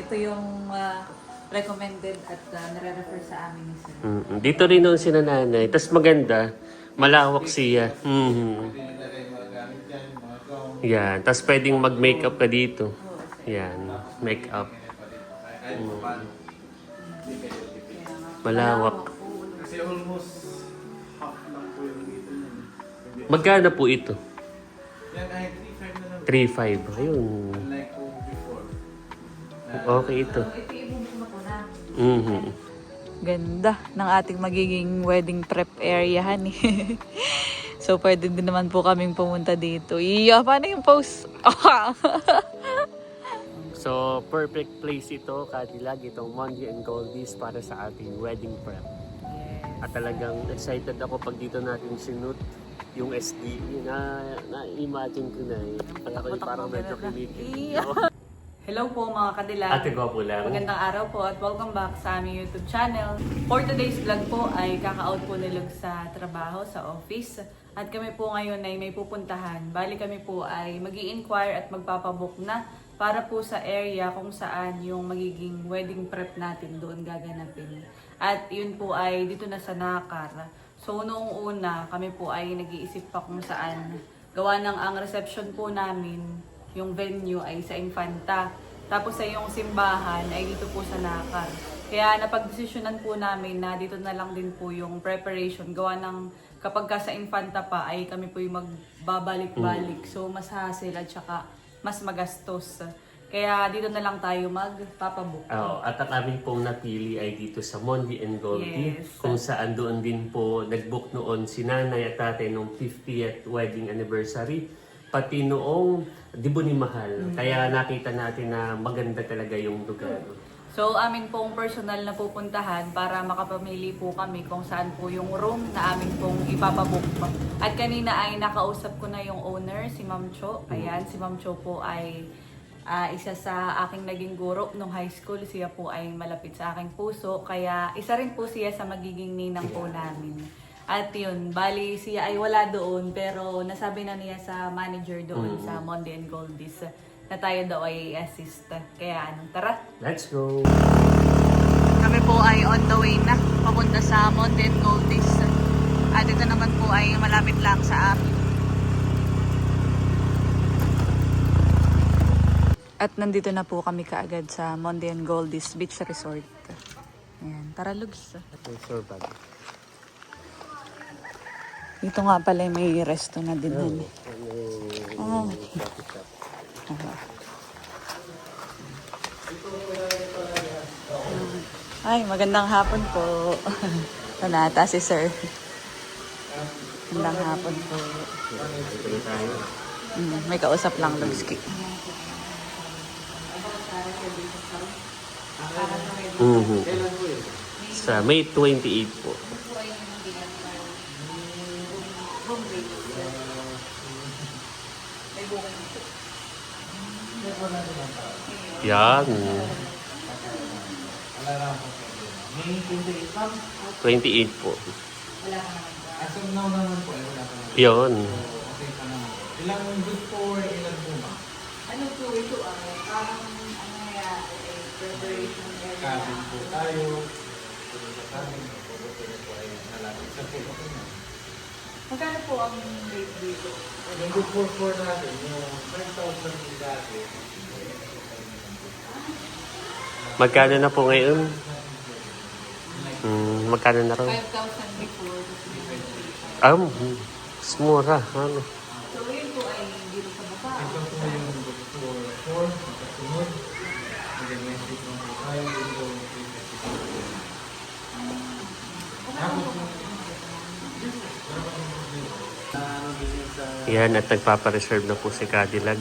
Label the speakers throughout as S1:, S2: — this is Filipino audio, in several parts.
S1: Ito yung recommended at nare-refer sa amin ni Sir.
S2: Dito rin noon si nanay. Tapos maganda, malawak siya. Yan. Tapos pwedeng mag-makeup ka dito. Yan. Makeup. Malawak.
S3: Kasi almost half lang po yung dito niya.
S2: Magkano po ito?
S3: Yan ay 3.5 na lang.
S2: 3.5. Ayun.
S3: Unlike po before.
S2: Okay ito.
S1: Ito ibubuk ko na.
S4: Ganda ng ating magiging wedding prep area, honey. So, pwede din naman po kaming pumunta dito. Iya, paano yung post?
S2: So, perfect place ito, Cadillac, itong Mondi and Goldies para sa ating wedding prep. At talagang excited ako pag dito natin sinut yung SDE na-imagine ko na eh. At ako parang medyo kinikilig.
S4: Hello po mga kadilag.
S2: Ate Gwapo lang.
S4: Magandang araw po at welcome back sa aming YouTube channel. For today's vlog po ay kaka-out po nilog sa trabaho, sa office. At kami po ngayon ay may pupuntahan. Bali kami po ay mag-i-inquire at magpapabook na para po sa area kung saan yung magiging wedding prep natin doon gaganapin. At yun po ay dito na sa Nakar. So noong una kami po ay nag-iisip pa kung saan. Gawa ng ang reception po namin, yung venue ay sa Infanta. Tapos sa yung simbahan ay dito po sa Nakar. Kaya napagdesisyonan po namin na dito na lang din po yung preparation. Gawa ng kapag ka sa Infanta pa ay kami po yung magbabalik-balik. So mas hassle at saka mas magastos. Kaya dito na lang tayo magpapabook.
S2: At ang aming pong napili ay dito sa Mondi and Goldie.
S4: Yes.
S2: Kung saan doon din po nag-book noon si nanay at tatay nung 50th wedding anniversary. Pati noong Dibo ni Mahal. Kaya nakita natin na maganda talaga yung lugar.
S4: So, amin pong personal na pupuntahan para makapamili po kami kung saan po yung room na amin pong ipapabook. At kanina ay nakausap ko na yung owner, si Ma'am Cho. Ayan, si Ma'am Cho po ay isa sa aking naging guro nung high school. Siya po ay malapit sa aking puso. Kaya isa rin po siya sa magiging ninang po namin. At yun, bali siya ay wala doon pero nasabi na niya sa manager doon sa Mondi and Goldies na tayo daw ay assist. Kaya tara!
S2: Let's go!
S4: Kami po ay on the way na papunta sa Mondi and Goldies. At ito naman po ay malapit lang sa amin. At nandito na po kami kaagad sa Mondi and Goldies Beach Resort. Ayan, tara Lugs.
S2: Sure, bag.
S4: Dito nga pala may resto na din. Ay, magandang hapon po. Tanata si sir. Magandang hapon po. May kausap lang, Lugski.
S2: Sa May 28 po. Yan.
S3: May 28 lang.
S2: 28 po.
S3: As of now naman po, wala pa naman.
S2: Yun.
S3: Okay pa naman. Ilang before, ilan po ba?
S1: Ano po ito parang preparation area.
S3: Cabin po tayo. Sa cabin, pupunta po ay nalapit sa pulo ko na.
S1: Magkano po ang rate dito?
S3: Yung before natin, yung 5,000 dati.
S2: Magkano na po ngayon? Magkano na raw?
S1: 5,000 before. Mas
S2: Mura. Ano?
S1: So yun po ay dito sa baba.
S3: Ito po yung before 4, makasunod. Mag-message mo po tayo. Yung go 350.
S2: Yan, at nagpapareserve na po si Cadillac.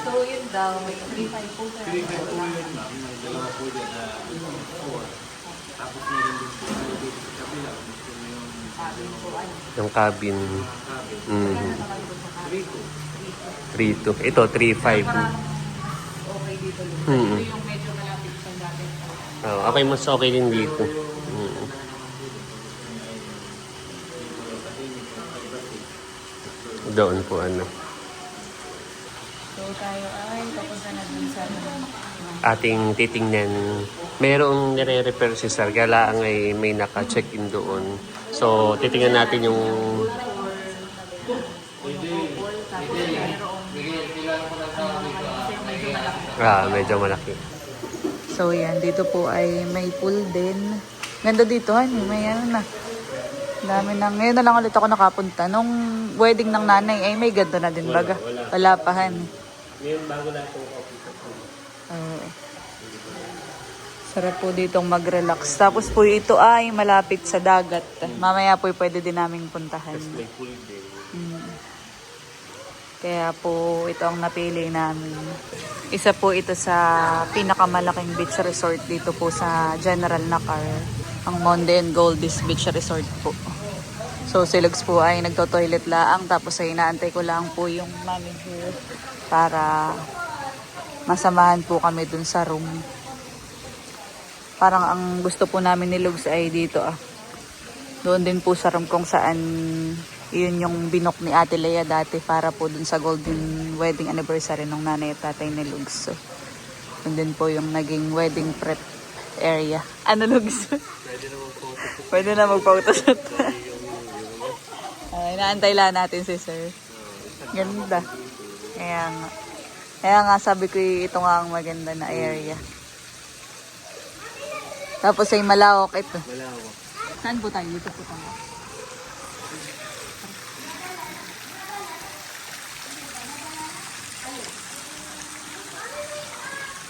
S1: So yun daw, may 3,500 po sir.
S3: 3,500 po yun, ma'am. May dalawa po dyan na 4. Tapos meron din po tayo dito sa kabila. Gusto mo yung
S2: Yung cabin.
S3: cabin. 3,200.
S2: 3.2. Ito, 3.5.
S1: Parang okay dito. Ito yung medyo malapit sa dati.
S2: Okay, mas okay din dito. Doon po ano.
S4: So tayo ay papunta na dun sa
S2: Ating titingnan. Merong nire-repair si Sir. Galaang ay may naka-check-in doon. So, titingnan natin yung... medyo malaki.
S4: So yan, dito po ay may pool din. Ganda dito, honey. May ano na. Dami na. Ngayon na lang ulit ako nakapunta. Nung wedding ng nanay ay may ganda na din baga. Wala pa, honey.
S2: Ngayon bago lang itong coffee.
S4: Sarap po ditong mag-relax. Tapos po ito ay malapit sa dagat. Mamaya po pwede din naming puntahan.
S2: Tapos may pool din.
S4: Kaya po ito ang napili namin. Isa po ito sa pinakamalaking beach resort dito po sa General Nakar. Ang Monde and Goldies Beach Resort po. So si Lugs po ay nagto-toilet laang. Tapos ay inaantay ko lang po yung manager para masamahan po kami dun sa room. Parang ang gusto po namin ni Lugs ay dito Doon din po sa room kung saan yun yung binok ni Ate Lea dati para po dun sa golden wedding anniversary ng nanay at tatay ni Lugs. So, yun din po yung naging wedding prep area. Ano Lugs? Pwede na magpautos. Inaantay lang natin si Sir. Ganda. Kaya nga sabi ko ito nga ang maganda na area. Tapos ay malawak ito.
S2: Malawak.
S4: Saan po tayo? Dito po tayo.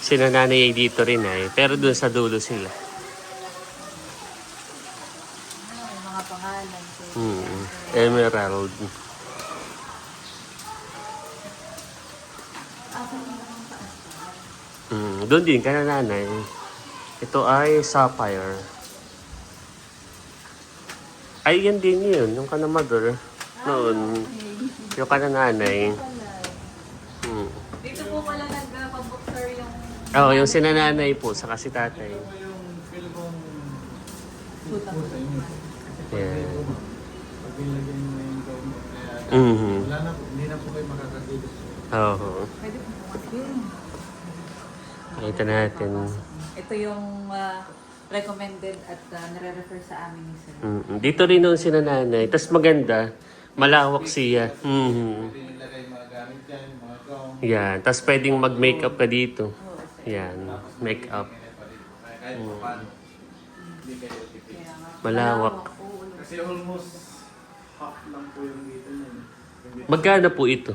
S2: Sila nanay ay dito rin pero doon sa dulo sila.
S4: May mga pangalan po.
S2: Emerald. Doon din ka na nanay. Ito ay sapphire. Ay, yan din yun. Yung kanamador. Noon. Yung kanananay.
S4: Dito po pala nagpag-book sir yung...
S2: Oo, yung sinananay po, saka si tatay.
S3: Yung feel kong
S2: Yeah.
S3: pag nilagyan mo yung government kaya wala na po, hindi na po kayo makakagilid.
S2: Oo.
S4: Pwede po pumasok.
S2: Nakita natin.
S1: Ito yung recommended at nare-refer sa amin ni Sir.
S2: Dito rin noon sinananay. Tapos maganda. Malawak siya.
S3: Pwede nilagay mga gamit dyan, mga gown.
S2: Yan. Tapos pwedeng mag-makeup ka dito. Yan. Makeup.
S3: Kahit pa paano. Hindi kayo tipid.
S2: Malawak.
S3: Kasi almost half lang po yung dito nun.
S2: Magkano po ito?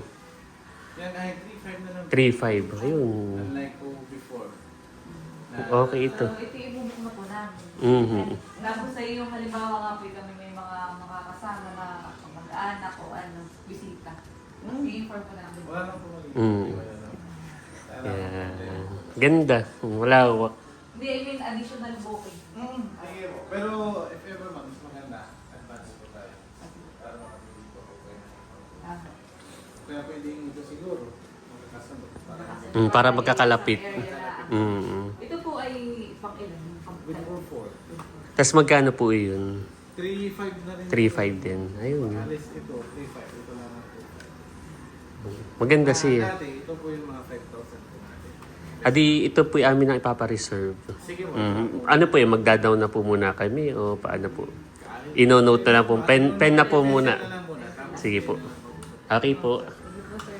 S3: Yan ay 3.5 na lang.
S2: 3.5. Ayun.
S3: Unlike po before.
S2: Okay ito.
S1: So, ito ibubuk na po namin.
S2: Mhm.
S1: Tapos sa iyo, halimbawa nga po kami may mga makakasama na mag-anak o bisita. I-inform po namin.
S3: Wala lang po mali.
S2: Yan. Ganda. Malawak.
S1: Hindi, I mean additional booking.
S3: Sige po. Pero if ever man, mas maganda. Advance po tayo. Para makapili po po kayo. Kaya pwedeng ito siguro. Magkakasunod.
S2: Para magkakalapit.
S1: Ito po ay pang-ilan?
S3: With or 4.
S2: Tapos magkano po yun?
S3: 3.5 na rin.
S2: 3.5 din. Ayun.
S3: Alis ito, 3.5. Ito lang po.
S2: Maganda siya.
S3: Dati, ito po yung mga 5,000 po natin.
S2: Adi, ito po yung amin ang ipapareserve.
S3: Sige mo.
S2: Ano po yung magda-down na po muna kami o paano po? Ino-note na lang po. Pen na po muna. Sige po. Okay po.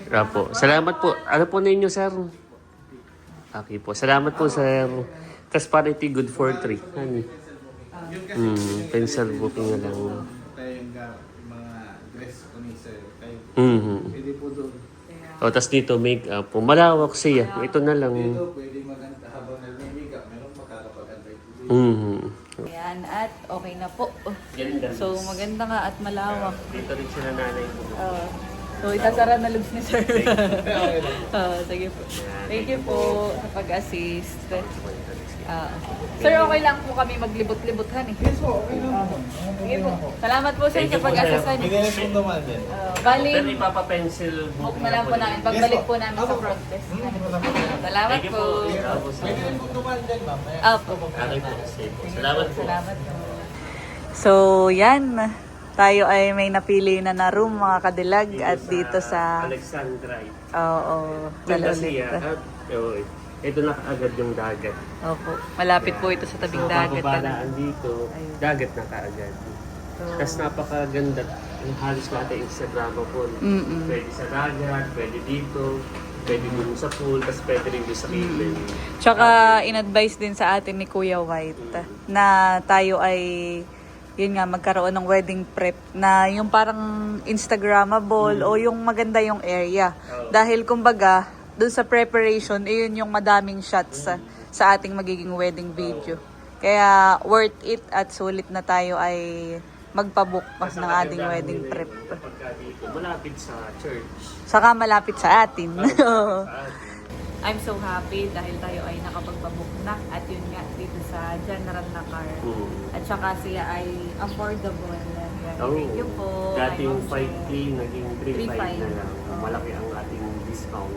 S2: Rapo. Salamat po. Ano po ninyo, sir? Okay po. Salamat po, sir. Tapos para ito good for 3. Ano? Pencil booking na lang.
S3: Tayo yung mga dress ko ni sir. Kayo. Pwede po doon.
S2: O, tapos dito make-up po. Malawak siya. Ito na lang.
S3: Dito, pwede maganda habang nag-make-up. Meron makakapag-antay po dito.
S4: Ayan, at okay na po.
S2: Ganda.
S4: So maganda nga at malawak.
S2: Dito rin sila nanay po.
S4: So itasara na Lugs ni Sir. Sige po. Thank you po sa pag-assist. Sir, okay lang po kami maglibot-libot, honey.
S3: Yes po, okay lang po.
S4: Sige po. Salamat po sir sa pag-assist, honey.
S3: Hindi na po naman din.
S4: Bali,
S2: Pero ipapa-pencil
S4: book na lang po namin. Pagbalik po namin sa front desk. Salamat
S2: Thank you
S4: po.
S2: po.
S3: Pwede rin po naman din, ma'am.
S4: Opo.
S2: Okay po. Sige po. Salamat po.
S4: Salamat po. So, yan. Tayo ay may napili na na room mga kadilag at dito sa...
S2: Alexandrite.
S4: Oo,
S2: Ganda
S4: Lalulit.
S2: siya. Ito na kaagad yung dagat.
S4: Opo, malapit po ito sa tabing dagat.
S2: Papabalaan dito,
S4: Ayun.
S2: dagat na kaagad.
S4: So,
S2: Tapos napakaganda. Halos lahat ay Instagrammable.
S4: Mm-mm.
S2: Pwede sa dagat, pwede dito, pwede dun sa pool, tapos pwede rin dun sa cabin.
S4: Tsaka in-advise din sa atin ni Kuya White na tayo ay yun nga magkaroon ng wedding prep na yung parang Instagrammable o yung maganda yung area. Dahil kumbaga dun sa preparation yun yung madaming shots sa ating magiging wedding video. Kaya worth it at sulit na tayo ay magpabook
S2: Tapos
S4: ng
S2: ang
S4: ating
S2: kagandahan
S4: wedding
S2: nila
S4: prep.
S2: yung kapag dito, malapit sa church.
S4: Saka malapit sa atin.
S2: Sa atin.
S4: I'm so happy dahil tayo ay nakapagpabook na at yun nga dito sa general na car. At saka siya ay affordable. Yan. Thank you po.
S2: Dati yung
S4: Ma'am
S2: 5K,
S4: Che.
S2: naging 3.5 na lang. Malaki ang ating discount.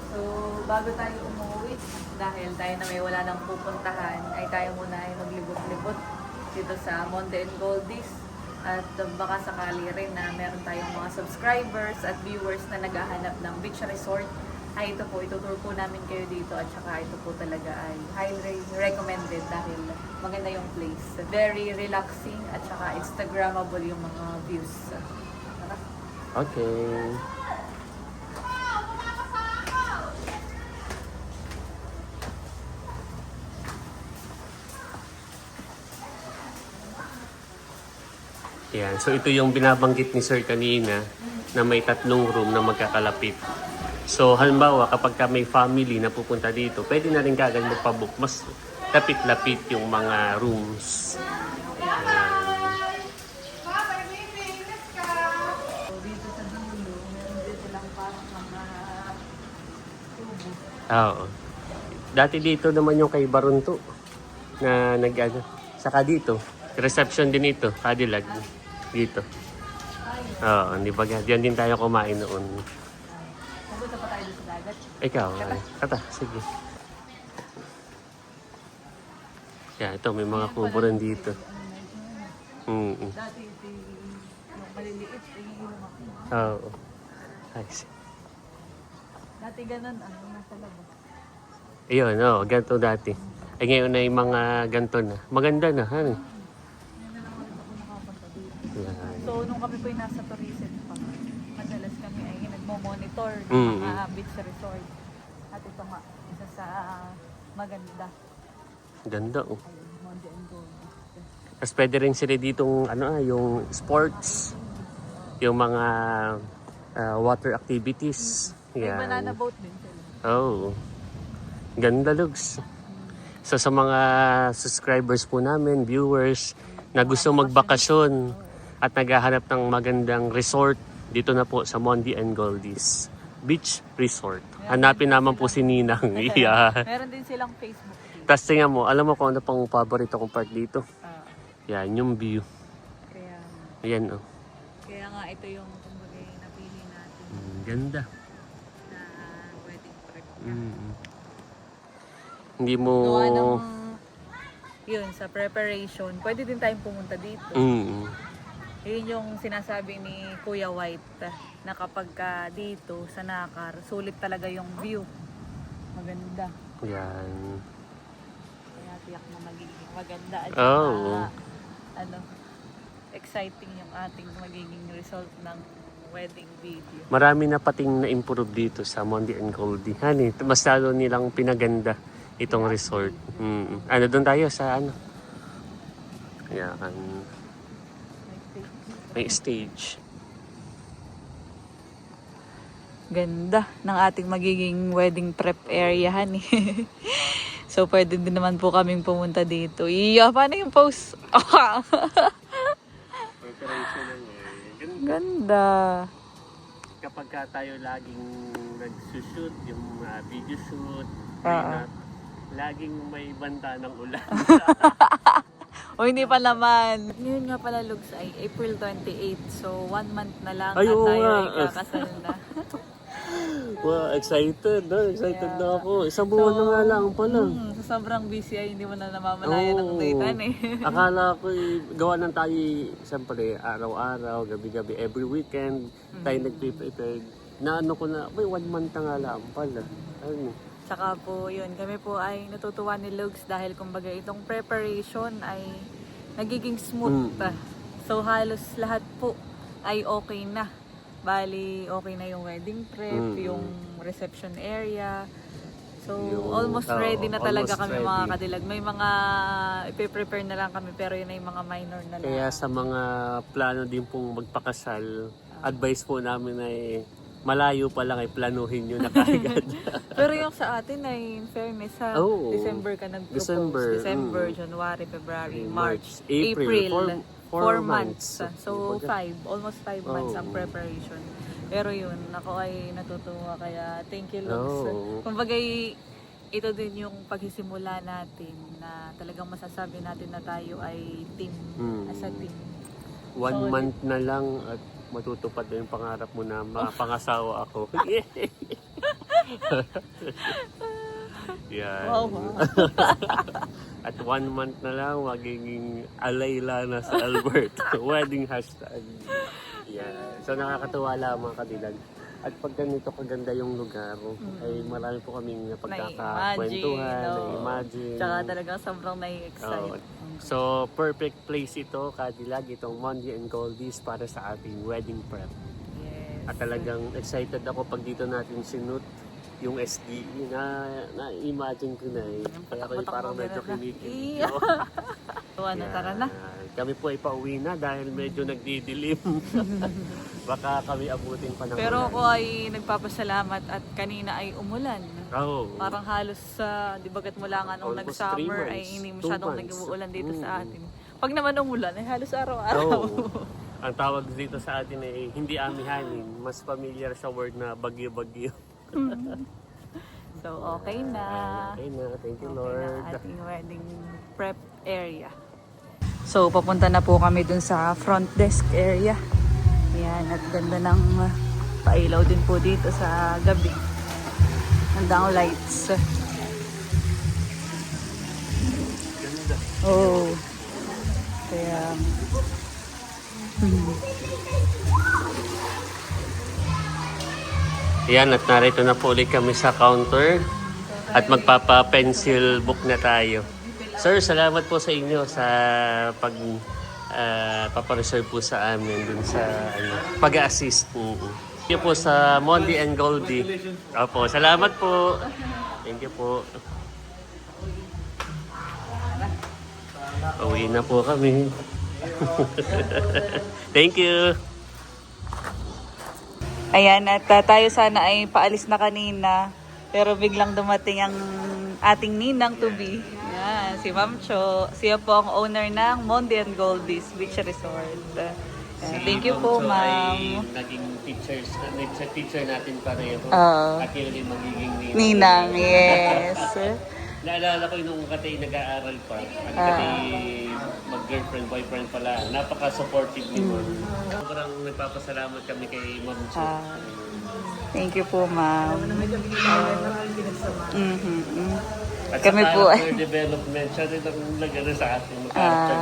S4: So, bago tayo umuwi, dahil tayo na may wala nang pupuntahan, ay tayo muna ay maglibot-libot dito sa Monde and Goldies. At baka sakali rin na meron tayong mga subscribers at viewers na naghahanap ng beach resort. Ay ito po, itutur po namin kayo dito at saka ito po talaga ay highly recommended dahil maganda yung place. Very relaxing at saka Instagrammable yung mga views. Tara.
S2: Okay. Yan. So ito yung binabanggit ni Sir kanina na may 3 room na magkakalapit. So halimbawa kapag ka may family na pupunta dito, pwede na rin kagad magpabook. Mas lapit-lapit yung mga rooms.
S4: So, dito sa dulo, meron din silang parang mga tubo.
S2: Oo. Dati dito naman yung kay Barunto na nag-ano. Saka dito, reception din ito, Cadillac. Dito. Oo, hindi ba? Diyan din tayo kumain noon.
S4: Pupunta pa tayo sa dagat.
S2: Ikaw, ay. Kata, sige. Yeah, ito, may mga kubo rin dito.
S4: Dati ito yung maliliit, yung ako.
S2: Oo. Ay,
S4: Dati ganun, nasa labas.
S2: ayun, oo, ganito dati. Ay, ngayon ay mga ganito na. Maganda na, ano?
S4: Yan na lang ulit ako nakapunta dito.
S2: Yan.
S4: So, nung kami po yung nasa tourism pa, madalas kami ay nagmo-monitor ng
S2: Mm.
S4: mga beach resort. At ito nga, isa sa maganda.
S2: Ganda, oh.
S4: Ayun, Monde and Goldies.
S2: Tapos pwede rin sila ditong, yung sports. Yung mga water activities.
S4: May
S2: Yan.
S4: banana boat din sila.
S2: Oh. Ganda, Lugs. So sa mga subscribers po namin, viewers, na gusto magbakasyon at naghahanap ng magandang resort, dito na po sa Monde and Goldies Beach Resort. Hanapin naman po si Ninang. Yeah.
S4: Meron din silang Facebook page.
S2: Tapos tingnan mo, alam mo kung ano pang paborito kong part dito? Yan, yung view.
S4: Kaya,
S2: Ayan, oh.
S4: kaya nga ito yung kumbaga yung napili natin
S2: Ganda.
S4: na wedding prep.
S2: Hindi mo...
S4: Gawa ng yun, sa preparation, pwede din tayong pumunta dito. Yun yung sinasabi ni Kuya White na kapag ka dito sa Nakar, sulit talaga yung view. Maganda.
S2: Yan.
S4: Kaya tiyak na magiging maganda at
S2: Oh.
S4: exciting yung ating magiging result ng wedding video.
S2: Marami na pating na-improve dito sa Monde and Goldie. Hani, mas lalo nilang pinaganda itong resort. Ano, doon tayo sa ano? Yan. May stage.
S4: Ganda ng ating magiging wedding prep area, honey. So, pwede din naman po kaming pumunta dito. Iya, paano yung pose?
S2: Preparation lang eh.
S4: Ganda.
S2: Kapag ka tayo laging nagsushoot, yung video shoot, laging may banta ng ulan.
S4: O hindi pa naman. Ngayon nga pala, Lugs, ay April 28. So, 1 month na lang
S2: Ay,
S4: at
S2: oo
S4: tayo
S2: nga.
S4: ay kakasal na.
S2: Wow, excited na. Excited na ako. Isang buwan na nga lang pala.
S4: Sa sobrang busy ay hindi mo na namamalayan ng daytan eh.
S2: Akala ko gawa ng tayo, siyempre, araw-araw, gabi-gabi, every weekend, tayo nagpe-prepare. Na ano ko na, 1 month na nga lang pala. Ayun.
S4: Tsaka po yun, kami po ay natutuwa ni Lugs dahil kumbaga itong preparation ay nagiging smooth. So halos lahat po ay okay na. Bali, okay na yung wedding prep, yung reception area. So, almost ready na talaga kami mga kadilag. May mga ipe-prepare na lang kami pero yun ay mga minor na lang.
S2: Kaya sa mga plano din pong magpakasal, advice po namin ay malayo pa lang ay planuhin nyo na kaagad.
S4: Pero yung sa atin ay in fairness ha, December ka nag-propose. December, January, February, March, April. 4 months. So, almost 5 months ang preparation. Pero yun, ako ay natutuwa kaya thank you Lux. Kumbaga ito din yung pagsisimula natin na talagang masasabi natin na tayo ay team, as a team.
S2: 1 month na lang at matutupad na yung pangarap mo na mapangasawa ako. Yan.
S4: Wow.
S2: At 1 month na lang, magiging Alayla na sa Albert. Wedding hashtag. Yan. So nakakatuwa lang mga kadilag. At pag ganito kaganda yung lugar, ay marami po kaming pagkakakwentuhan, na-imagine.
S4: Tsaka talagang sobrang nai-excite.
S2: So, perfect place ito, kadilag, itong Mondi and Goldies para sa ating wedding prep.
S4: Yes.
S2: At talagang excited ako pag dito natin sinut yung SDE na-imagine ko na eh. Kaya ko parang medyo kinikilig.
S4: So, tara na.
S2: Kami po ay pauwi na dahil medyo nagdidilim. Baka kami abutin pa ng
S4: Pero
S2: ulan.
S4: ako ay nagpapasalamat at kanina ay umulan. Parang halos di bagat mula nga nung
S2: Almost
S4: nag-summer
S2: 3 months,
S4: ay hindi
S2: 2
S4: masyadong
S2: months.
S4: nag-uulan dito sa atin. Pag naman umulan ay halos araw-araw.
S2: Ang tawag dito sa atin ay hindi amihanin. Mas familiar sa word na bagyo-bagyo.
S4: So, okay na.
S2: Okay na. Thank you,
S4: Okay
S2: Lord.
S4: na ating wedding prep area. So, papunta na po kami dun sa front desk area. Yan, at ganda ng pailaw din po dito sa gabi. Ganda ang lights.
S2: Ganda.
S4: Oh. Kaya...
S2: Yan, at narito na po ulit kami sa counter at magpapa-pencil book na tayo. Sir, salamat po sa inyo sa papareserve po sa amin dun sa pag-assist po. Thank you po sa Mondi and Goldie. Opo, salamat po. Thank you po. Uwi na po kami. Thank you.
S4: Ayan, at tayo sana ay paalis na kanina. Pero biglang dumating ang ating ninang to be. Yan, si Ma'am Cho. Siya po ang owner ng Mondi and Goldies Beach Resort. Yan, thank you po, Ma'am.
S2: Naging teacher natin pareho. At yun din magiging
S4: Ninang, yes.
S2: Naalala ko nung katay nag-aaral pa. At katay mag-girlfriend, boyfriend pala. Napaka-supportive ni Ma'am. Sobrang nagpapasalamat kami kay Ma'am Cho.
S4: Thank you po, Ma'am.
S2: At
S4: Kami
S2: sa
S4: po
S2: character development, siya rin ang nag-ano sa atin ng character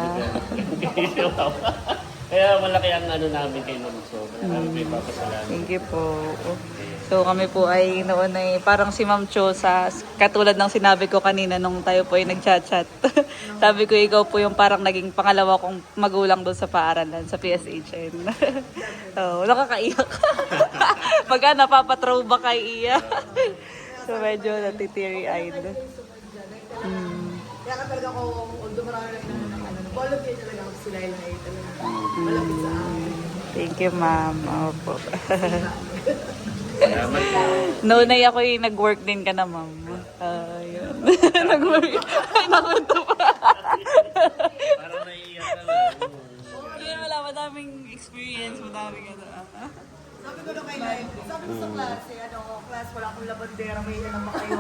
S2: development. Kaya malaki ang ano namin kay Ma'am Cho. Kaya kami may papasalamat.
S4: Thank you po. So kami po ay noon ay parang si Ma'am Cho sa katulad ng sinabi ko kanina nung tayo po ay nag-chat-chat. Sabi ko ikaw po yung parang naging pangalawa kong magulang doon sa paaralan sa PSHN. So nakakaiyak. Pagka napapatrowback kay Iya. So medyo natitiri-eyed.
S5: Kaya ka talaga ko, although marami lang volunteer talaga ako sila yung ay talaga malapit sa akin.
S4: Thank you, Ma'am. Opo.
S2: Salamat po.
S4: Noon ay ako yung nag-work din ka na, Ma'am. Yun. Nag-work. Ay, nakunto pa.
S2: Parang naiiyak ka lang.
S4: Yun, wala. Madaming experience. Madaming ano.
S5: Sabi ko na kay Live, sabi ko sa klase, class, wala akong labandera, may na naman kayo.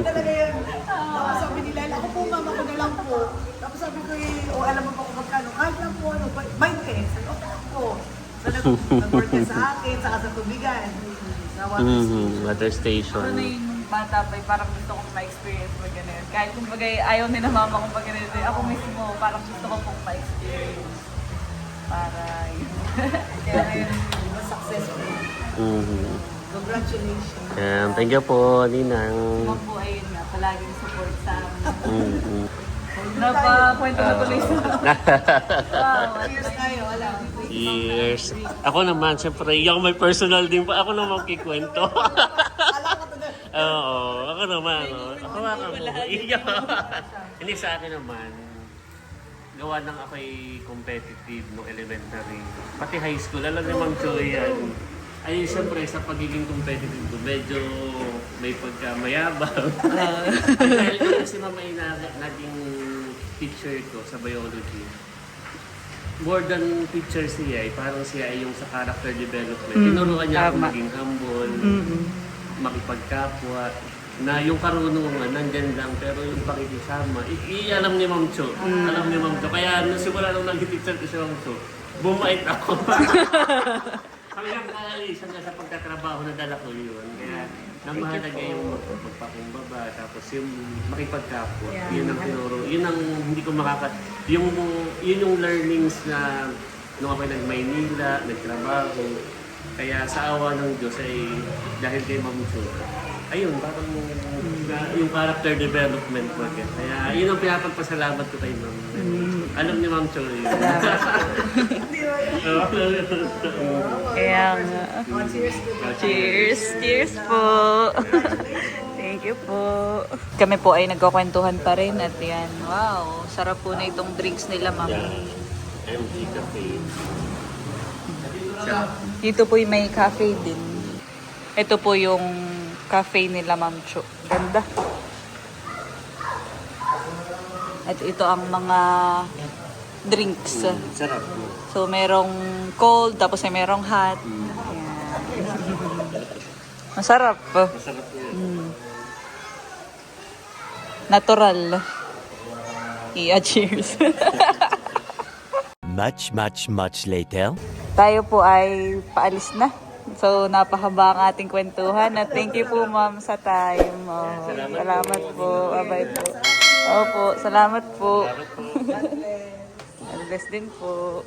S5: Talaga yun. Tapos sabi nila, ako po mama ko na lang po. Tapos sabi ko, alam mo ba kung magkano? Kahit lang po, 20 pesos. Okay po. So nag-work ka sa akin, saka sa tubigan. Sa water
S2: Water station.
S4: Ano na yung bata pa, parang gusto kong ma-experience mag ganun. Kahit kumbaga ayaw ni na mama kong pag ganun, ako mismo parang gusto ko pong ma-experience. Para yun.
S5: Kaya ngayon, mas successful. Congratulations.
S2: Thank you po, Ninang.
S4: Ma'am po, ayun nga, palaging support sa amin.
S2: Mm-hmm.
S4: Napakwento na tuloy sa wow.
S5: Cheers tayo, alam.
S2: Yes. Ako naman, siyempre, yung may personal din pa. Ako naman kikwento.
S5: Alam ko to na.
S2: Oo, ako naman. Ako Hindi sa akin naman. Gawa nang ako'y competitive nung elementary. Pati high school, alam ni Ma'am Joy yan. Ay, siyempre, sa pagiging competitive ko, medyo may pagkamayabang. Dahil yung si Mama ay naging teacher ko sa biology. More than teacher siya, parang siya ay yung sa character development. Tinuruan niya ako maging humble, makipagkapwa, na yung karunungan nandyan lang, pero yung pakikisama, alam ni Ma'am Cho. Alam ni Ma'am Cho. Kaya nung simula nung nag-teacher ko si Ma'am Cho, bumait ako. Hanggang naalis, hanggang sa pagkatrabaho na dala ko yun. Kaya namahalaga yung magpakumbaba, tapos yung makipagkapwa. Yun ang tinuro. Yun ang hindi ko yun yung learnings na nung ako nag-Maynila, nagtrabaho. Kaya sa awa ng Diyos ay dahil kay Ma'am Cho, ayun, parang yung character development ko. Kaya yun ang pinapagpasalamat ko kay Ma'am. Alam ni Ma'am Cho yun.
S4: Kaya nga.
S5: Cheers to the
S4: Cheers! Cheers po! Thank you po. Kami po ay nagkakwentuhan pa rin at yan. Wow, sarap po na itong drinks nila, ma'am.
S2: MD Cafe.
S4: Dito po yung may cafe din. Ito po yung cafe nila, Ma'am Cho. Ganda. At ito ang mga drinks.
S2: Sarap.
S4: So, merong cold, tapos ay merong hot. Ayan. Masarap.
S2: Masarap yun.
S4: Natural. Yeah, cheers.
S6: Much later.
S4: Tayo po ay paalis na. So, napahaba ang ating kwentuhan. At thank you po, ma'am, sa time. Oh, salamat po. Bye po. Opo, salamat po. God bless din po.